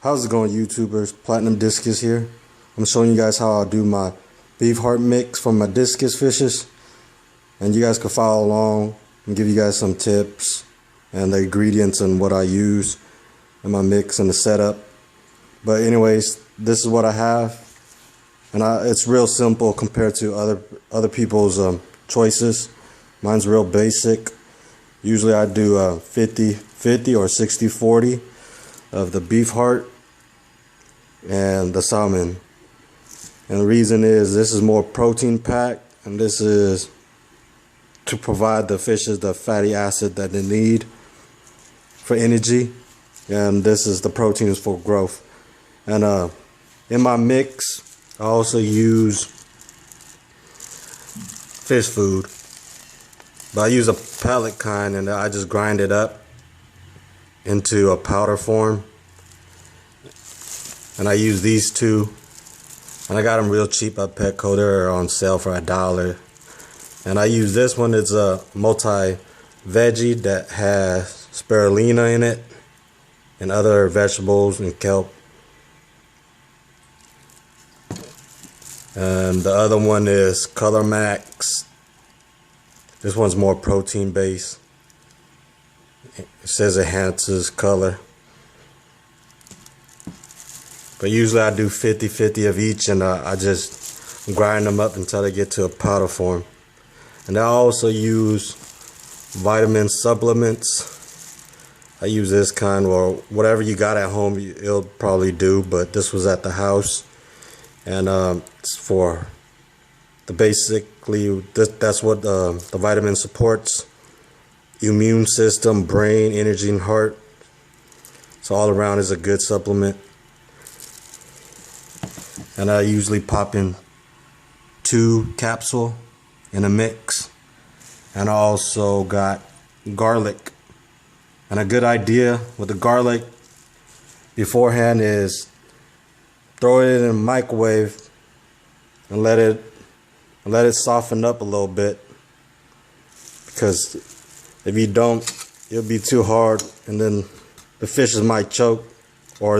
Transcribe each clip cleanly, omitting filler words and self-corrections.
How's it going, YouTubers? Platinum Discus here. I'm showing you guys how I do my beef heart mix for my discus fishes, and you guys can follow along and give you guys some tips and the ingredients and what I use in my mix and the setup. But anyways, this is what I have, and it's real simple compared to other people's choices. Mine's real basic. Usually I do 50-50 or 60-40 of the beef heart and the salmon. And the reason is this is more protein packed, and this is to provide the fishes the fatty acid that they need for energy, and this is the proteins for growth. And in my mix I also use fish food, but I use a pellet kind, and I just grind it up into a powder form. And I use these two, and I got them real cheap at Petco. They're on sale for $1. And I use this one. It's a multi-veggie that has spirulina in it and other vegetables and kelp. And the other one is Color Max. This one's more protein based. It says enhances color. But usually I do 50-50 of each, and I just grind them up until they get to a powder form. And I also use vitamin supplements. I use this kind, or whatever you got at home, it'll probably do, but this was at the house. And it's for the that's what the vitamin supports: immune system, brain, energy, and heart. So all around is a good supplement. And I usually pop in 2 capsules in a mix. And I also got garlic. And a good idea with the garlic beforehand is throw it in a microwave and let it soften up a little bit, because if you don't, it'll be too hard, and then the fishes might choke, or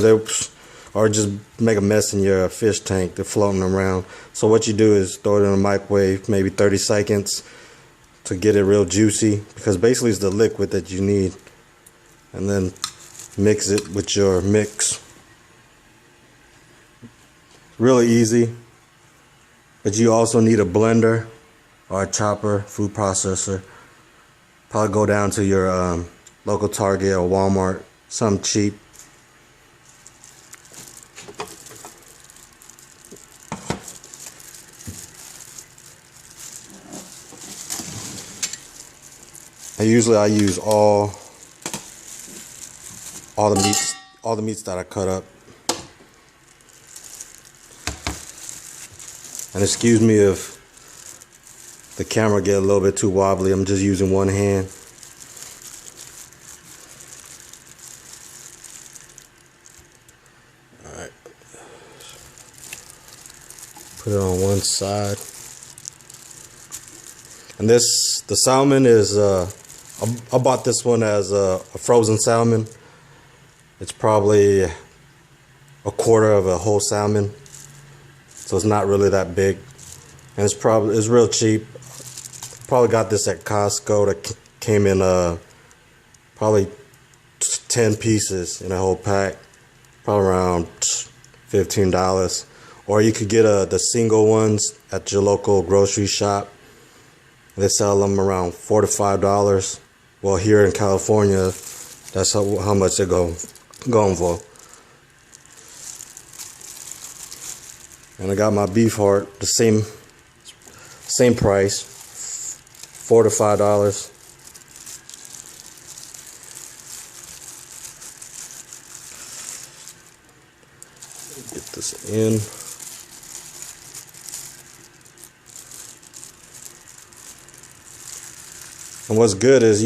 just make a mess in your fish tank. They're floating around. So what you do is throw it in a microwave, maybe 30 seconds, to get it real juicy, because basically it's the liquid that you need. And then mix it with your mix. Really easy. But you also need a blender or a chopper, food processor. Probably go down to your local Target or Walmart, something cheap. And usually I use all the meats that I cut up. And excuse me if the camera get a little bit too wobbly. I'm just using one hand. Alright. Put it on one side. And the salmon is, I bought this one as a frozen salmon. It's probably a quarter of a whole salmon, so it's not really that big, and it's real cheap. Probably got this at Costco. That came in probably 10 pieces in a whole pack, probably around $15. Or you could get the single ones at your local grocery shop. They sell them around $4 to $5. Well, here in California, that's how much they're going for. And I got my beef heart, the same price, $4 to $5. Get this in. And what's good is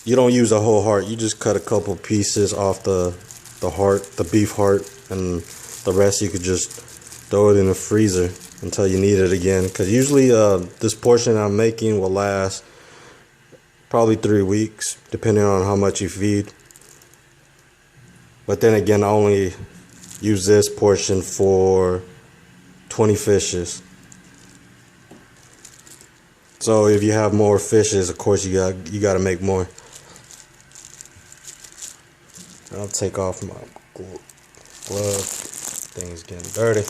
you don't use a whole heart. You just cut a couple pieces off the heart, the beef heart, and the rest you could just throw it in the freezer until you need it again. Because usually this portion I'm making will last probably 3 weeks, depending on how much you feed. But then again, I only use this portion for 20 fishes. So if you have more fishes, of course you got to make more. I'll take off my glove. Things getting dirty.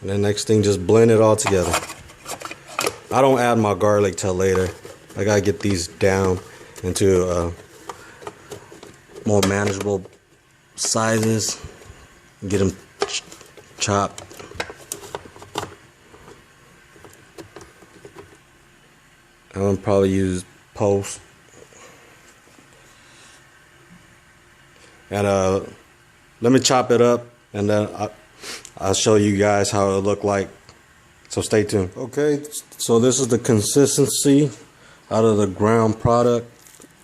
And the next thing, just blend it all together. I don't add my garlic till later. I gotta get these down into more manageable sizes. Get them chopped. I'm gonna probably use post. And let me chop it up, and then I'll show you guys how it look like. So stay tuned. Okay, so this is the consistency out of the ground product,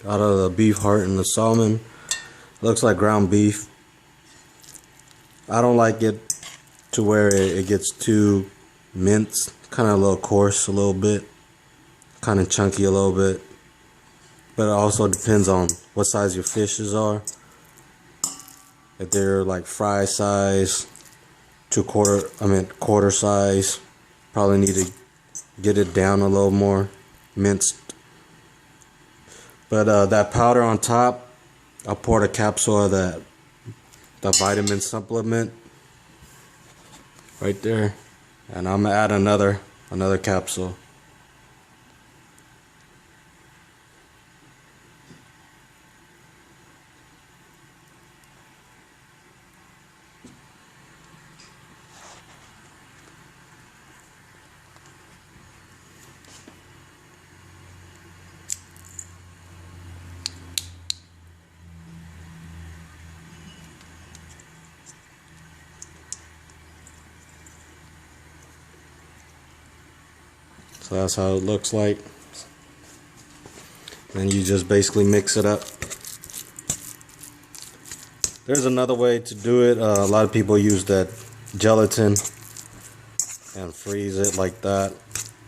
out of the beef heart and the salmon. Looks like ground beef. I don't like it to where it gets too minced, kind of a little coarse a little bit, kind of chunky a little bit. But it also depends on what size your fishes are. If they're like fry size, quarter size, probably need to get it down a little more minced. But that powder on top, I poured a capsule of the vitamin supplement right there, and I'm gonna add another capsule. So that's how it looks like. And you just basically mix it up. There's another way to do it. A lot of people use that gelatin and freeze it like that.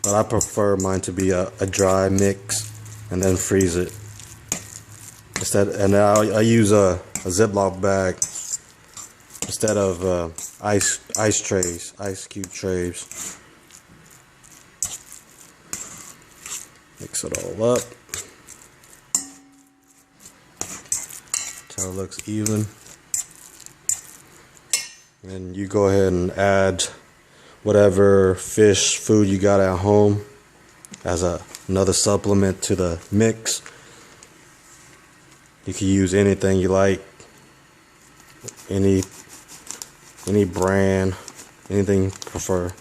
But I prefer mine to be a dry mix and then freeze it. And I use a Ziploc bag instead of ice cube trays. Mix it all up till it looks even. And you go ahead and add whatever fish food you got at home as another supplement to the mix. You can use anything you like, any brand, anything you prefer.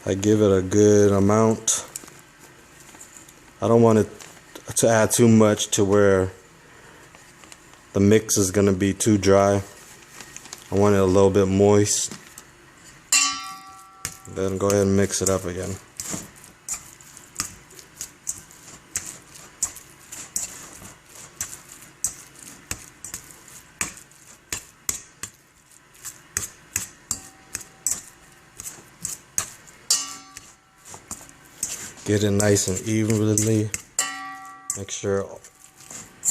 I give it a good amount. I don't want it to add too much to where the mix is going to be too dry. I want it a little bit moist. Then go ahead and mix it up again. Get it nice and evenly. Make sure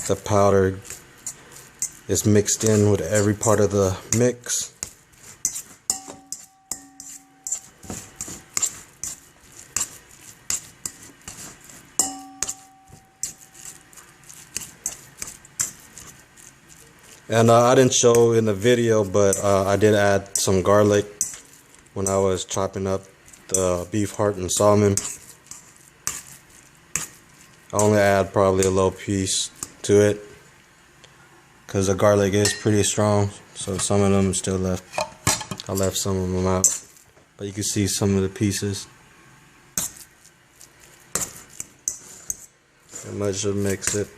the powder is mixed in with every part of the mix. And I didn't show in the video, but I did add some garlic when I was chopping up the beef heart and salmon. I only add probably a little piece to it because the garlic is pretty strong, so some of them still left. I left some of them out, but you can see some of the pieces. I might just mix it.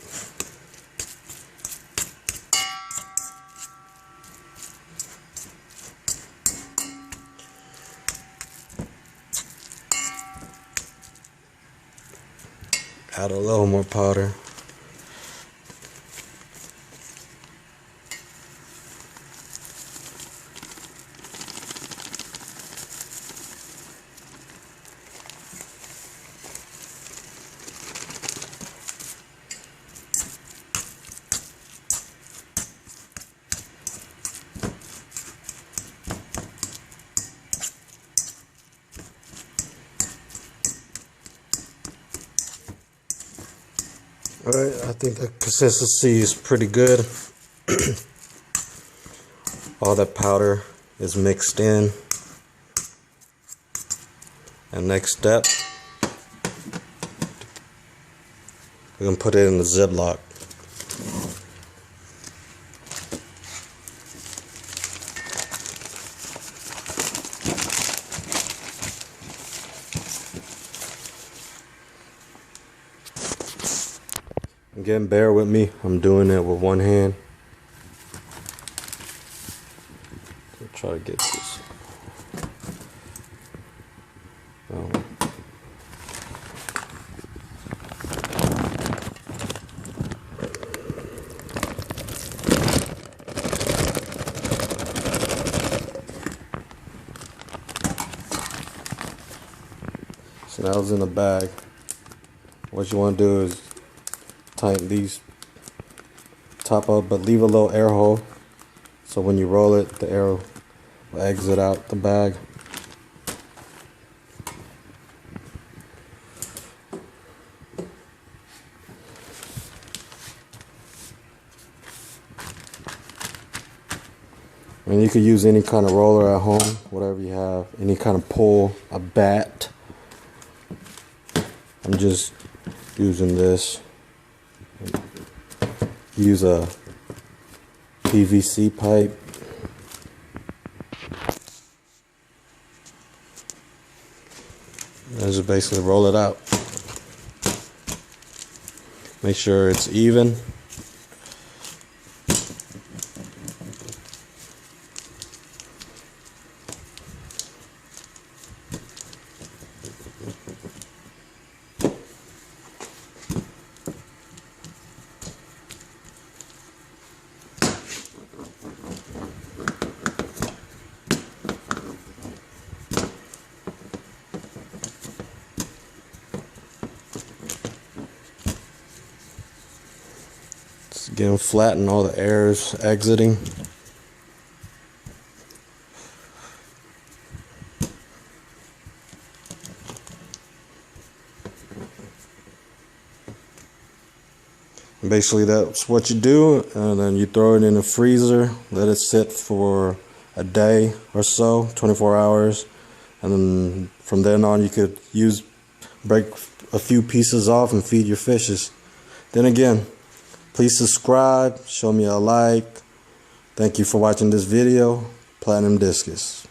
Add a little more powder. Alright, I think the consistency is pretty good. All that powder is mixed in. And next step, we're going to put it in the Ziploc. Again, bear with me. I'm doing it with one hand. I'll try to get this. So now it's in the bag. What you want to do is tighten these top up, but leave a little air hole so when you roll it, the air will exit out the bag. And you could use any kind of roller at home, whatever you have, any kind of pole, a bat. I'm just using this. Use a PVC pipe. And just basically roll it out. Make sure it's even. Again, flatten all the airs exiting. And basically that's what you do, and then you throw it in the freezer, let it sit for a day or so, 24 hours, and then from then on you could break a few pieces off and feed your fishes. Then again, please subscribe, show me a like. Thank you for watching this video. Platinum Discus.